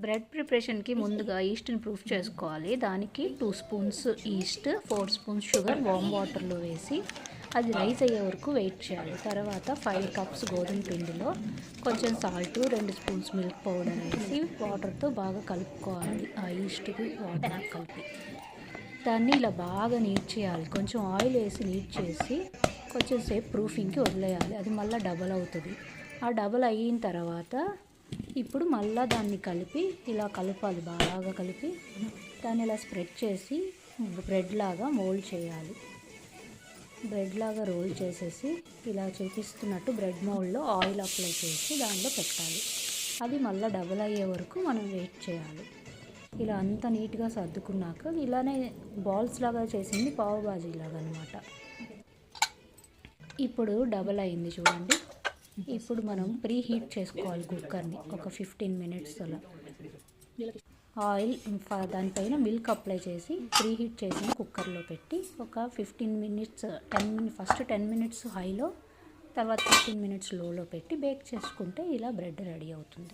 Bread ప్రిపరేషన్కి ముందుగా ఈస్ట్ని proof చేసుకోవాలి. దానికి 2 స్పూన్స్ ఈస్ట్, 4 స్పూన్స్ షుగర్ వామ్ వాటర్లో వేసి అది రైజ్ అయ్యే వరకు వెయిట్ చేయాలి. తర్వాత 5 కప్స్ గోధుమ పిండిలో కొంచెం సాల్ట్, 2 స్పూన్స్ మిల్క్ పౌడర్ వేసి వాటర్తో బాగా కలుపుకోవాలి. ఆ ఈస్ట్కి వాటర్ కలిపి దాన్ని ఇలా బాగా నీట్ చేయాలి. కొంచెం ఆయిల్ వేసి నీట్ చేసి కొంచెం సేపు ప్రూఫింగ్కి వదిలేయాలి. అది మళ్ళీ డబల్ అవుతుంది. ఆ డబల్ అయిన తర్వాత ఇప్పుడు మళ్ళీ దాన్ని కలిపి ఇలా కలపాలి. బాగా కలిపి దాన్ని ఇలా స్ప్రెడ్ చేసి బ్రెడ్ లాగా మోల్డ్ చేయాలి. బ్రెడ్ లాగా రోల్ చేసేసి ఇలా చూపిస్తున్నట్టు బ్రెడ్ మోల్డ్లో ఆయిల్ అప్లై చేసి దానిలో పెట్టాలి. అది మళ్ళీ డబల్ అయ్యే వరకు మనం వెయిట్ చేయాలి. ఇలా అంతా నీట్గా సర్దుకున్నాక ఇలానే బాల్స్ లాగా చేసింది పావు బాజీ లాగా అనమాట. ఇప్పుడు డబల్ అయింది చూడండి. ఇప్పుడు మనం ప్రీ హీట్ చేసుకోవాలి కుక్కర్ని ఒక 15 మినిట్స్ అలా. ఆయిల్ దానిపైన మిల్క్ అప్లై చేసి ప్రీ హీట్ చేసిన కుక్కర్లో పెట్టి ఒక 15 మినిట్స్ ఫస్ట్ 10 మినిట్స్ హైలో, తర్వాత 15 మినిట్స్ లోలో పెట్టి బేక్ చేసుకుంటే ఇలా బ్రెడ్ రెడీ అవుతుంది.